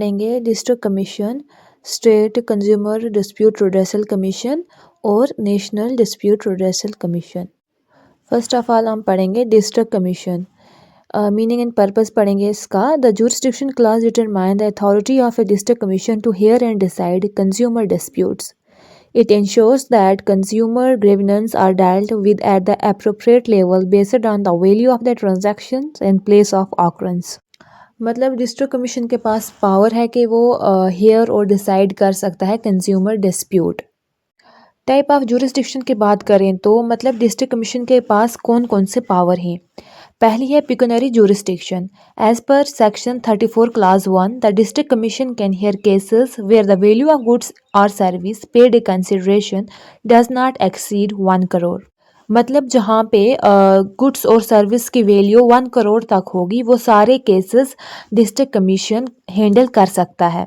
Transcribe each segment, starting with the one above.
पढ़ेंगे district commission, state consumer dispute redressal commission और national dispute redressal commission. First of all हम पढ़ेंगे district commission. Meaning and purpose पढ़ेंगे इसका। The jurisdiction clause determine the authority of a district commission to hear and decide consumer disputes. It ensures that consumer grievances are dealt with at the appropriate level based on the value of the transactions and place of occurrence. मतलब district commission के पास power है कि वो hair और decide कर सकता है consumer dispute. Type of jurisdiction की बात करें तो मतलब डिस्ट्रिक्ट कमीशन के पास कौन कौन से पावर हैं। पहली है pecuniary jurisdiction. As per section 34 class 1 the district commission can hear cases where the value of goods और service paid in consideration does not exceed 1 crore. मतलब जहाँ पे गुड्स और सर्विस की वैल्यू 1 करोड़ तक होगी वो सारे केसेस डिस्ट्रिक्ट कमीशन हैंडल कर सकता है।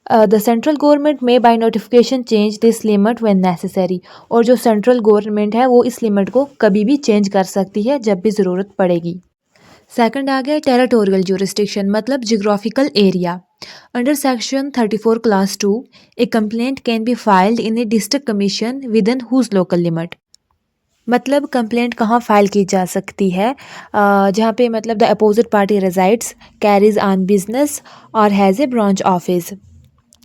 द सेंट्रल गवर्नमेंट में by notification change this limit when necessary. और जो सेंट्रल गवर्नमेंट है वो इस लिमिट को कभी भी चेंज कर सकती है जब भी ज़रूरत पड़ेगी। सेकंड आ गया टेरिटोरियल जुरिसडिक्शन मतलब geographical area. Under section 34 class 2 a complaint can be filed in a district commission within whose local limit. मतलब कंप्लेंट कहाँ फाइल की जा सकती है जहाँ पे मतलब the opposite party resides, carries on business और हैज़ ए ब्रांच ऑफिस।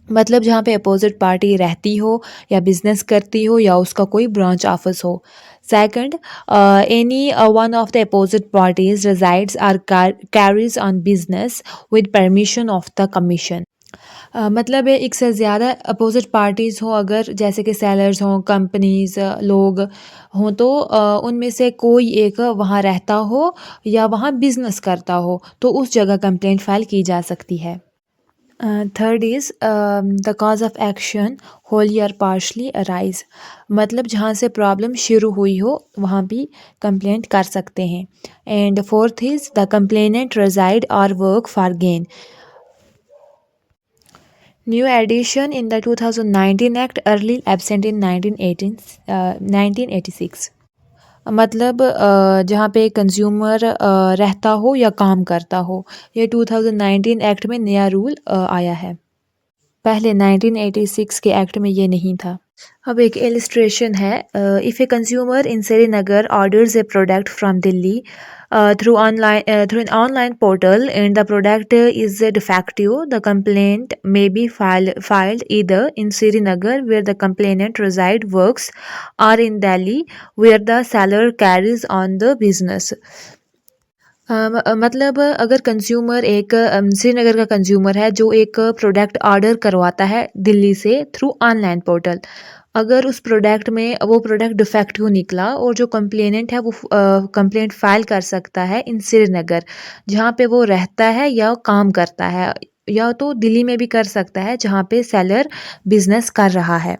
मतलब जहाँ पे अपोजिट पार्टी रहती हो या बिजनेस करती हो या उसका कोई ब्रांच ऑफिस हो। Second, any one of the opposite parties resides or carries on business with permission of the commission. मतलब एक से ज़्यादा अपोजिट पार्टीज़ हों अगर जैसे कि सेलर्स हों, कंपनीज लोग हों तो उनमें से कोई एक वहाँ रहता हो या वहाँ बिजनेस करता हो तो उस जगह कंप्लेंट फाइल की जा सकती है। Third is the cause of action Holi और पार्शली अराइज। मतलब जहाँ से प्रॉब्लम शुरू हुई हो वहाँ भी कंप्लेंट कर सकते हैं। And fourth is the complainant reside और work for gain. New addition in the 2019 act early absent in 1986। मतलब जहाँ पे कंज्यूमर रहता हो या काम करता हो। ये 2019 एक्ट में नया रूल आया है, पहले 1986 के एक्ट में ये नहीं था। अब एक इलिस्ट्रेशन है। If a consumer in Srinagar orders A product from Delhi through an online portal and the product is defective, the complaint may be filed either in Srinagar where the complainant reside works or in Delhi where the seller carries on the business. मतलब अगर consumer एक श्रीनगर का consumer है जो एक product order करवाता है दिल्ली से थ्रू ऑनलाइन पोर्टल, अगर उस प्रोडक्ट में वो प्रोडक्ट डिफेक्टिव निकला और जो कंप्लेनेंट है वो कंप्लेंट फाइल कर सकता है इन श्रीनगर जहाँ पे वो रहता है या काम करता है, या तो दिल्ली में भी कर सकता है जहाँ पे सेलर बिजनेस कर रहा है।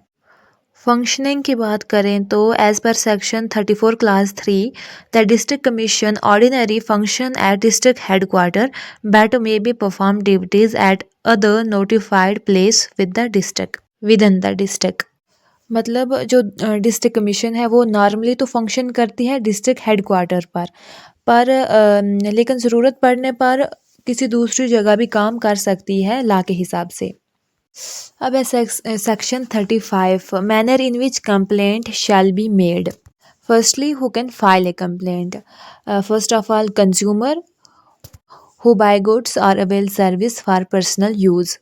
फंक्शनिंग की बात करें तो as per section 34 clause 3 the district commission ordinary function at district headquarter but may be perform duties at other notified place within the district. मतलब जो डिस्ट्रिक्ट कमीशन है वो नॉर्मली तो फंक्शन करती है डिस्ट्रिक्ट हेडक्वार्टर पर लेकिन ज़रूरत पड़ने पर किसी दूसरी जगह भी काम कर सकती है लॉ के हिसाब से। अब है section 35 manner in which complaint shall be made. Firstly who can file a complaint. First of all consumer who buy goods और avail service for personal use.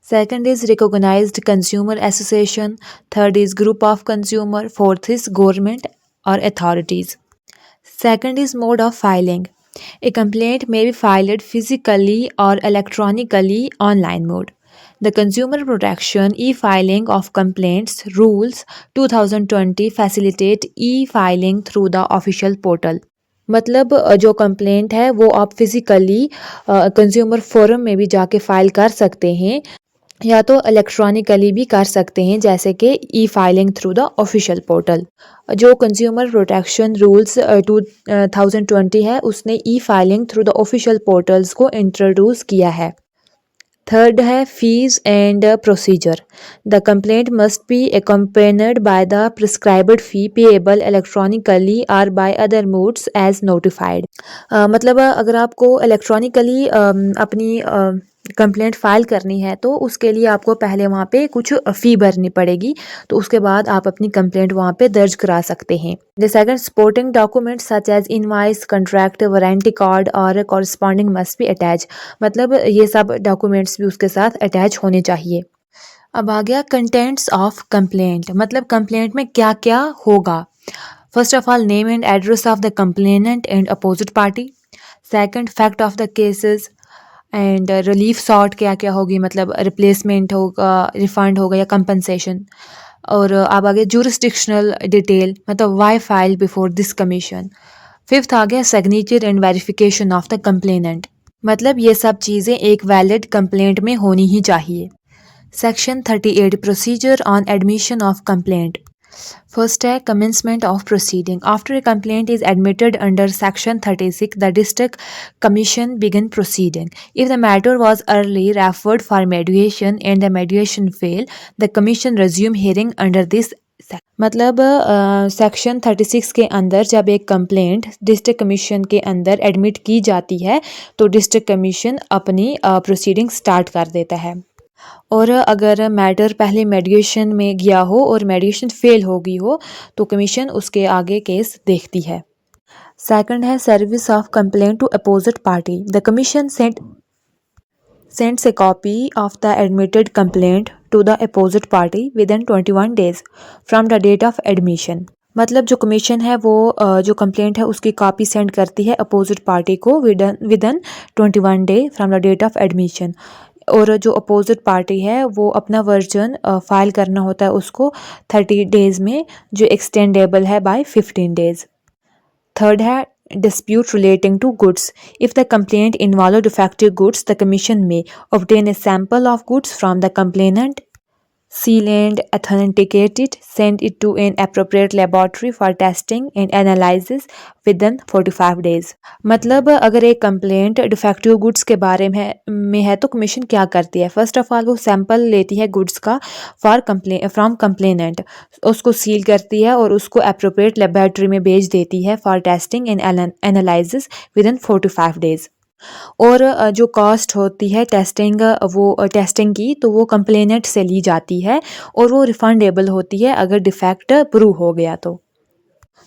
Second is recognized consumer association. Third is group of consumer. Fourth is government or authorities. Second is mode of filing. A complaint may be filed physically or electronically online mode. The Consumer Protection E-Filing of Complaints Rules 2020 facilitate e-filing through the official portal. मतलब जो complaint है वो आप physically consumer forum में भी जाके file कर सकते हैं या तो इलेक्ट्रॉनिकली भी कर सकते हैं जैसे कि e filing through the official portal. जो कंज्यूमर प्रोटेक्शन रूल्स 2020 है उसने e filing through the official portals को इंट्रोड्यूस किया है। थर्ड है fees and procedure. The complaint must be accompanied by the prescribed fee payable electronically और by other modes as notified. मतलब अगर आपको इलेक्ट्रॉनिकली अपनी कंप्लेंट फाइल करनी है तो उसके लिए आपको पहले वहाँ पे कुछ फ़ी भरनी पड़ेगी, तो उसके बाद आप अपनी कंप्लेंट वहाँ पे दर्ज करा सकते हैं। The second, supporting documents such as invoice, contract, warranty card और कॉरस्पॉन्डिंग मस्ट बी अटैच। मतलब ये सब डॉक्यूमेंट्स भी उसके साथ अटैच होने चाहिए। अब आ गया कंटेंट्स ऑफ कंप्लेंट, मतलब कंप्लेंट में क्या क्या होगा। First of all, name and address of the complainant and opposite party. Second, fact of the cases and relief sort क्या क्या होगी, मतलब रिप्लेसमेंट होगा, रिफंड होगा या कंपनसेशन। और अब आगे जुरिस्डिक्शनल डिटेल, मतलब why file before this commission. Fifth आ गया signature and verification of the complainant, मतलब ये सब चीज़ें एक वैलिड कंप्लेंट में होनी ही चाहिए। Section 38, procedure on admission of complaint. First है commencement of proceeding. After a complaint is admitted under section 36, the district commission begin proceeding. If the matter was early referred for mediation and the mediation fail, the commission resume hearing under this मतलब section 36 के अंदर जब एक complaint district commission के अंदर admit की जाती है तो डिस्ट्रिक्ट कमीशन अपनी प्रोसीडिंग स्टार्ट कर देता है। और अगर मैटर पहले मेडिएशन में गया हो और मेडिएशन फेल हो गई हो तो कमीशन उसके आगे केस देखती है। सेकंड है service of complaint to opposite party. The commission sends a copy of the admitted complaint to the opposite party within 21 days from the date of admission। मतलब जो कमीशन है वो जो कंप्लेंट है उसकी कॉपी सेंड करती है अपोजिट पार्टी को within 21 day from the date of admission. और जो अपोजिट पार्टी है वो अपना वर्जन फाइल करना होता है उसको 30 डेज़ में, जो एक्सटेंडेबल है बाय 15 डेज़। थर्ड है dispute relating to goods. If the complaint involves defective goods, the commission may obtain a sample of goods from the complainant, seal and authenticate it, send it to an appropriate laboratory for testing and analysis within 45 days। मतलब अगर एक complaint defective goods के बारे में है तो commission क्या करती है। फर्स्ट ऑफ ऑल वो सैंपल लेती है गुड्स का फ्रॉम कंप्लेनेंट, उसको सील करती है और उसको अप्रोप्रिएट लेबोरेटरी में भेज देती है for testing and analysis within 45 days. और जो कॉस्ट होती है टेस्टिंग की तो वो कंप्लेनेंट से ली जाती है और वो रिफंडेबल होती है अगर डिफेक्ट प्रूव हो गया तो।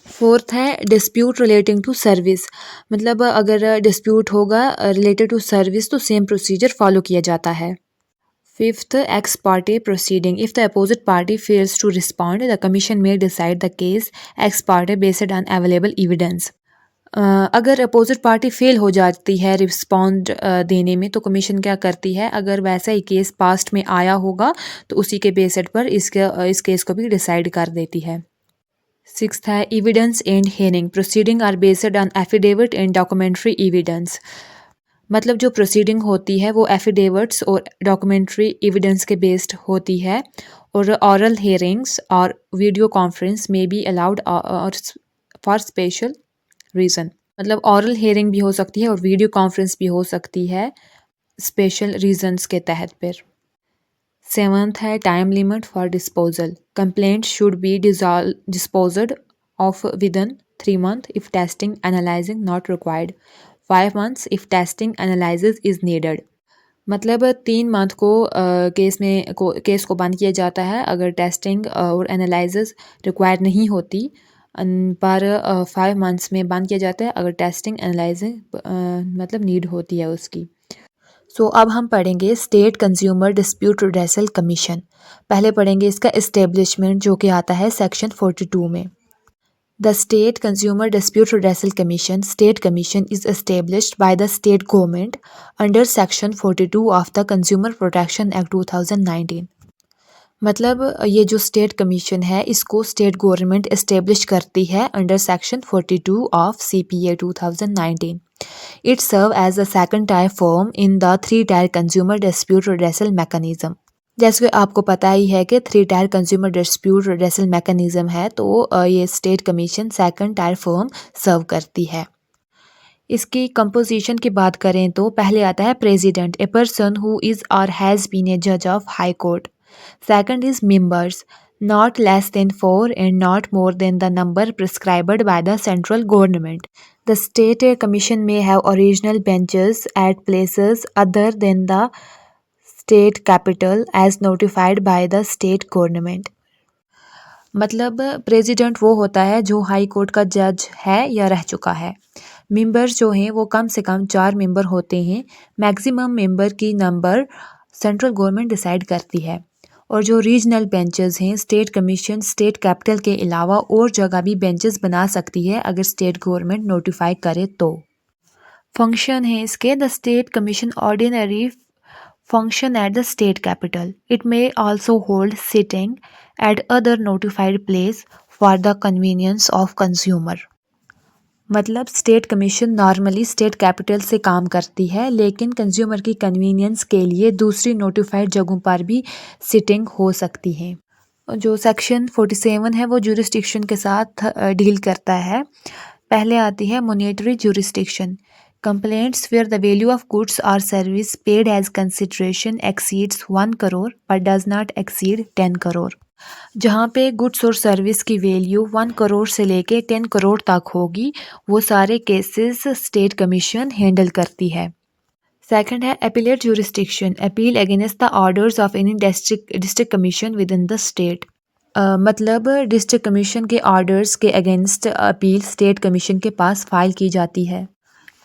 फोर्थ है डिस्प्यूट रिलेटिंग टू सर्विस, मतलब अगर डिस्प्यूट होगा रिलेटेड टू सर्विस तो सेम प्रोसीजर फॉलो किया जाता है। Fifth, ex party proceeding. If the opposite party fails to respond the commission may decide the case ex party based on available evidence. अगर opposite party fail हो जाती है respond देने में तो कमीशन क्या करती है, अगर वैसा ही केस पास्ट में आया होगा तो उसी के बेसिस पर इस केस को भी डिसाइड कर देती है। सिक्स्थ है evidence and hearing. Proceeding are based on affidavit and documentary evidence, मतलब जो प्रोसीडिंग होती है वो एफिडेविट्स और डॉक्यूमेंट्री एविडेंस के बेस्ड होती है। और ऑरल हियरिंग्स और वीडियो कॉन्फ्रेंस में बी अलाउड और फॉर स्पेशल रीज़न, मतलब ऑरल हियरिंग भी हो सकती है और वीडियो कॉन्फ्रेंस भी हो सकती है स्पेशल रीजंस के तहत पर। सेवंथ है time limit for disposal. Complaint should be disposed of within 3 months if testing analysing not required, 5 months if testing analysis is needed. मतलब 3 मंथ को केस को बंद किया जाता है अगर टेस्टिंग और एनालिसिस रिक्वायर्ड नहीं होती, पर 5 मंथ्स में बंद किया जाता है अगर टेस्टिंग एनालाइजिंग मतलब नीड होती है उसकी। सो अब हम पढ़ेंगे state consumer dispute redressal commission. पहले पढ़ेंगे इसका एस्टेब्लिशमेंट जो कि आता है सेक्शन 42 में। The State Consumer Dispute Redressal Commission, State Commission, is established by the state government under Section 42 of the Consumer Protection Act 2019। मतलब ये जो स्टेट कमीशन है इसको स्टेट गवर्नमेंट एस्टेब्लिश करती है under section 42 of CPA 2019। It serve as the second tier form in the 3 tier consumer dispute redressal mechanism. जैसे कि आपको पता ही है कि 3 tier consumer dispute redressal mechanism है तो ये state commission second tier form serve करती है। इसकी कंपोजिशन की बात करें तो पहले आता है president, a person who is और हैज़ बीन ए जज of high court. Second is members, not less than 4 and not more than the number prescribed by the central government. The state commission may have original benches at places other than the state capital as notified by the state government. मतलब president वो होता है जो high court का जज है या रह चुका है। मेंबर्स जो हैं वो कम से कम 4 मेंबर होते हैं। मैक्सिमम मेंबर की नंबर सेंट्रल गवर्नमेंट डिसाइड करती है। और जो रीजनल बेंचेस हैं, स्टेट कमीशन स्टेट कैपिटल के अलावा और जगह भी बेंचेस बना सकती है अगर स्टेट गवर्नमेंट नोटिफाई करे तो। फंक्शन है इसके, the state commission ordinary function at the state capital. It may also hold sitting at other notified place for the convenience of consumer. मतलब state commission normally state capital से काम करती है, लेकिन कंज्यूमर की कन्वीनियंस के लिए दूसरी नोटिफाइड जगहों पर भी सिटिंग हो सकती है। जो सेक्शन 47 है वो जुरिस्डिक्शन के साथ डील करता है। पहले आती है monetary jurisdiction. Complaints where the value of goods or service paid as consideration exceeds 1 crore but does not exceed 10 crore. जहाँ पे गुड्स और सर्विस की वैल्यू 1 करोड़ से लेके 10 करोड़ तक होगी, वो सारे केसेस स्टेट कमीशन हैंडल करती है। सेकंड है appellate jurisdiction, appeal against the orders of any district commission within the state. मतलब डिस्ट्रिक्ट कमीशन के ऑर्डर्स के अगेंस्ट अपील स्टेट कमीशन के पास फाइल की जाती है।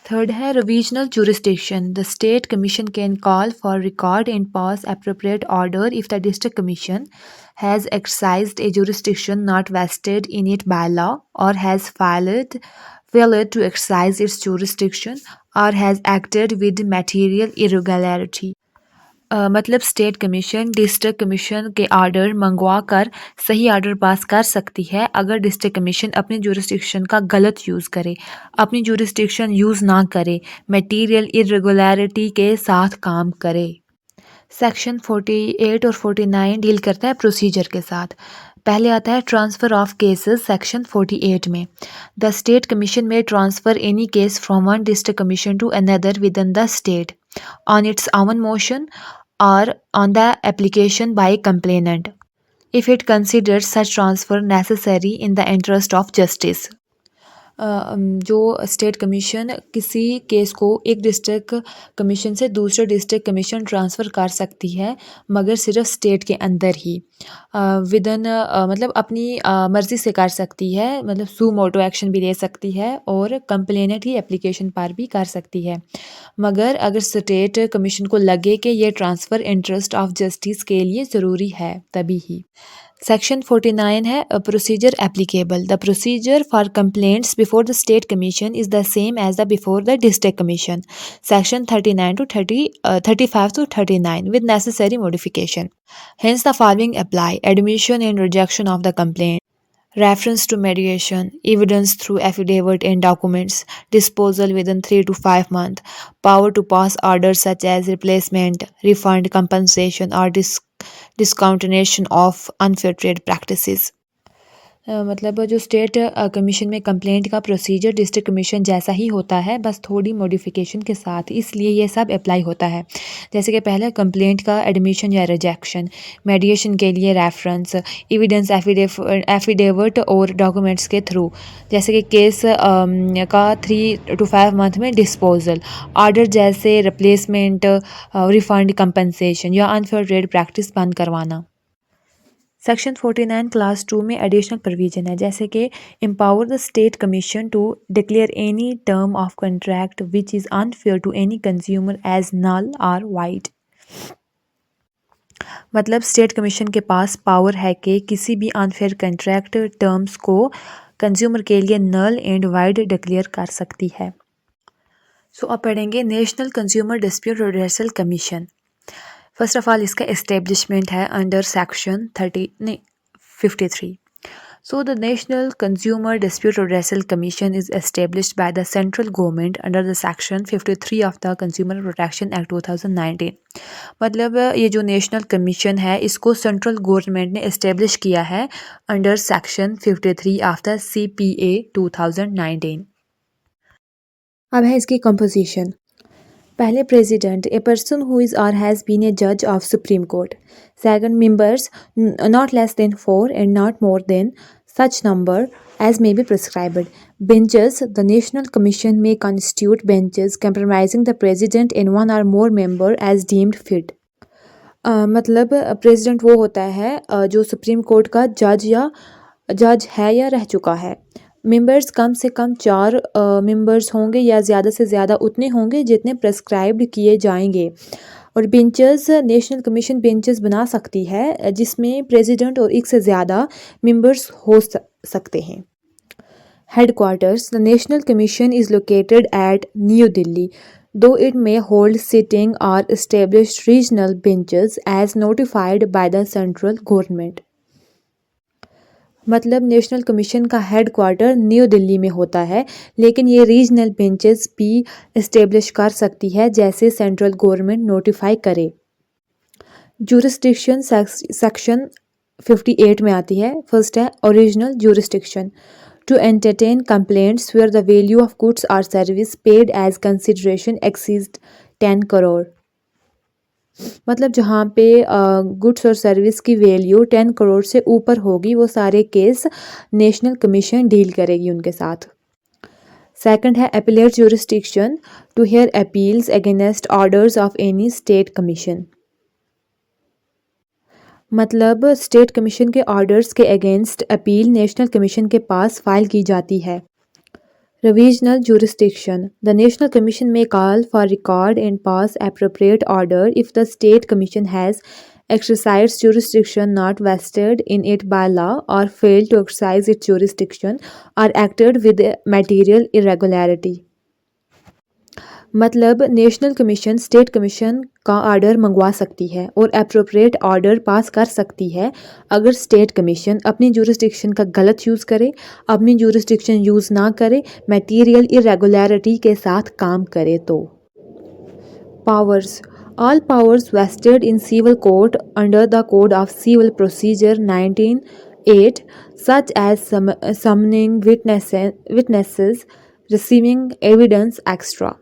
Third है revisional jurisdiction. The state commission can call for record and pass appropriate order if the district commission has exercised a jurisdiction not vested in it by law or has failed to exercise its jurisdiction or has acted with material irregularity. मतलब state commission district commission के order मंगवा कर सही order pass कर सकती है अगर district commission अपनी जुरिस्डिक्शन का गलत यूज़ करे, अपनी जुरिस्डिक्शन यूज़ ना करे, मटेरियल इरेगुलरिटी के साथ काम करे। सेक्शन 48 और 49 डील करता है प्रोसीजर के साथ। पहले आता है ट्रांसफ़र ऑफ केसेस सेक्शन 48 में। The state commission may transfer any case from one district commission to another within the state on its own motion or on the application by complainant if it considers such transfer necessary in the interest of justice. जो state commission किसी case को एक district commission से दूसरे district commission transfer कर सकती है, मगर सिर्फ स्टेट के अंदर ही विदन मतलब अपनी मर्ज़ी से कर सकती है। मतलब सू मोटो एक्शन भी ले सकती है और कंप्लेनेंट ही एप्लीकेशन पर भी कर सकती है, मगर अगर स्टेट कमीशन को लगे कि ये ट्रांसफ़र इंटरेस्ट ऑफ जस्टिस के लिए ज़रूरी है तभी ही। सेक्शन 49 है procedure applicable. The procedure for complaints before the state commission is the same as the before the district commission. Section 39 to 35 to 39 with necessary modification. Hence the following apply: admission and rejection of the complaint, reference to mediation, evidence through affidavit and documents, disposal within 3 to 5 months, power to pass orders such as replacement, refund, compensation or discontinuation of unfair trade practices. मतलब जो state commission में complaint का procedure district commission जैसा ही होता है, बस थोड़ी modification के साथ, इसलिए ये सब अप्लाई होता है। जैसे कि पहले कंप्लेंट का एडमिशन या रिजेक्शन, मेडिएशन के लिए रेफरेंस, एविडेंस एफिडेविट और डॉक्यूमेंट्स के थ्रू, जैसे कि केस का 3 to 5 मंथ में डिस्पोजल, ऑर्डर जैसे रिप्लेसमेंट, रिफंड, कंपनसेशन या अनफेयर ट्रेड प्रैक्टिस बंद करवाना। सेक्शन 49 क्लास 2 में एडिशनल प्रोविजन है, जैसे कि empower the state commission to declare any term of contract which is unfair to any consumer as null और वाइड। मतलब स्टेट कमीशन के पास पावर है कि किसी भी अनफेयर कॉन्ट्रैक्ट टर्म्स को कंज्यूमर के लिए नल एंड वाइड डिक्लेयर कर सकती है। सो अब पढ़ेंगे national consumer dispute redressal commission. First of all इसका एस्टेब्लिशमेंट है under section 53। So the National Consumer Dispute Redressal Commission is established by the central government under the section 53 of the Consumer Protection Act 2019। मतलब ये जो national commission है इसको central government ने establish किया है under section 53 of the CPA 2019। अब है इसकी कंपोजिशन। पहले president, a person who is और हैज़ बीन ए जज of supreme court. Second, members not less than 4 and not more than such number as may be prescribed. Benches, the National Commission may constitute benches comprising the president and one or more member as deemed fit. मतलब president वो होता है जो supreme court का जज है या रह चुका है. मेंबर्स कम से कम 4 मेंबर्स होंगे या ज़्यादा से ज़्यादा उतने होंगे जितने प्रेस्क्राइब्ड किए जाएंगे. और बेंचेस, नेशनल कमीशन बेंचेस बना सकती है जिसमें प्रेसिडेंट और एक से ज़्यादा मेंबर्स हो सकते हैं. Headquarters, the national commission is located at new Delhi. Though it may hold sitting or established regional benches as notified by the central government. मतलब नेशनल कमीशन का हेड क्वार्टर न्यू दिल्ली में होता है, लेकिन ये रीजनल बेंचेस भी इस्टेब्लिश कर सकती है जैसे सेंट्रल गवर्नमेंट नोटिफाई करे. जुरिस्डिक्शन सेक्शन 58 में आती है. फर्स्ट है original jurisdiction. To entertain complaints where the value of goods or service paid as consideration exceeds 10 crore. मतलब जहाँ पे गुड्स और सर्विस की वैल्यू 10 करोड़ से ऊपर होगी वो सारे केस नेशनल कमीशन डील करेगी उनके साथ. सेकंड है appellate jurisdiction, to hear appeals against orders of any state commission. मतलब स्टेट कमीशन के ऑर्डर्स के अगेंस्ट अपील नेशनल कमीशन के पास फाइल की जाती है. Revisional jurisdiction, the national commission may call for record and pass appropriate order if the state commission has exercised jurisdiction not vested in it by law or failed to exercise its jurisdiction or acted with material irregularity. मतलब national commission state commission का order मंगवा सकती है और appropriate order pass कर सकती है अगर स्टेट कमीशन अपनी जुरिस्डिक्शन का गलत यूज़ करे, अपनी जुरिस्डिक्शन यूज़ ना करे, मटेरियल इरेगुलरिटी के साथ काम करे तो. Powers, all powers vested in civil court under the Code of Civil Procedure 1908 such as summoning witnesses, receiving evidence extra.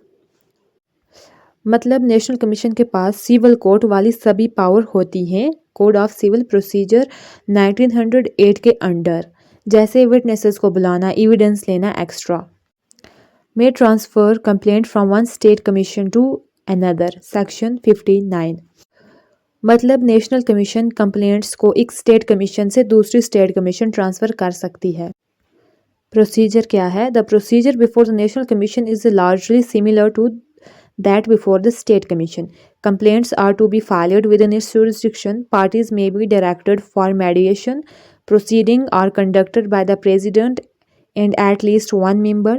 मतलब नेशनल कमीशन के पास सिविल कोर्ट वाली सभी पावर होती हैं कोड ऑफ सिविल प्रोसीजर 1908 के अंडर, जैसे विटनेसेस को बुलाना, एविडेंस लेना extra. May transfer complaint from one state commission to another, section 59. मतलब नेशनल कमीशन कंप्लेंट्स को एक स्टेट कमीशन से दूसरी स्टेट कमीशन ट्रांसफ़र कर सकती है. प्रोसीजर क्या है? The procedure before the national commission is largely similar to that before the state commission. Complaints are to be filed within its jurisdiction. Parties may be directed for mediation. Proceedings are conducted by the president and at least one member.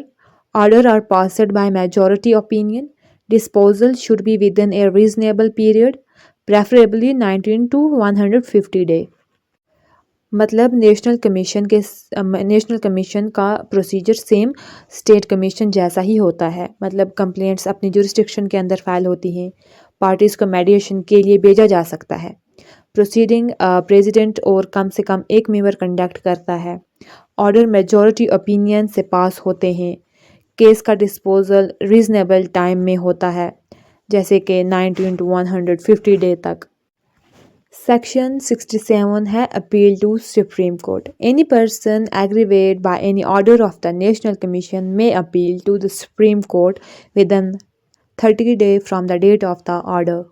Order are passed by majority opinion. Disposal should be within a reasonable period, preferably 19 to 150 days. मतलब national commission का procedure same state commission जैसा ही होता है. मतलब complaints अपनी jurisdiction के अंदर file होती हैं, पार्टीज़ को मेडिएशन के लिए भेजा जा सकता है. प्रोसीडिंग प्रेसिडेंट और कम से कम एक मेंबर कंडक्ट करता है. ऑर्डर मेजॉरिटी ओपिनियन से पास होते हैं. केस का डिस्पोजल रीजनेबल टाइम में होता है, जैसे कि 19 to 150 डे तक. सेक्शन 67 है appeal to supreme court. Any person aggrieved by any order of the national commission may appeal to the supreme court within 30 days from the date of the order.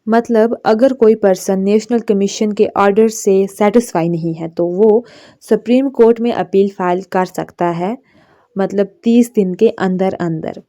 मतलब अगर कोई person national commission के order से satisfy नहीं है तो वो supreme court में अपील फाइल कर सकता है, मतलब 30 दिन के अंदर अंदर.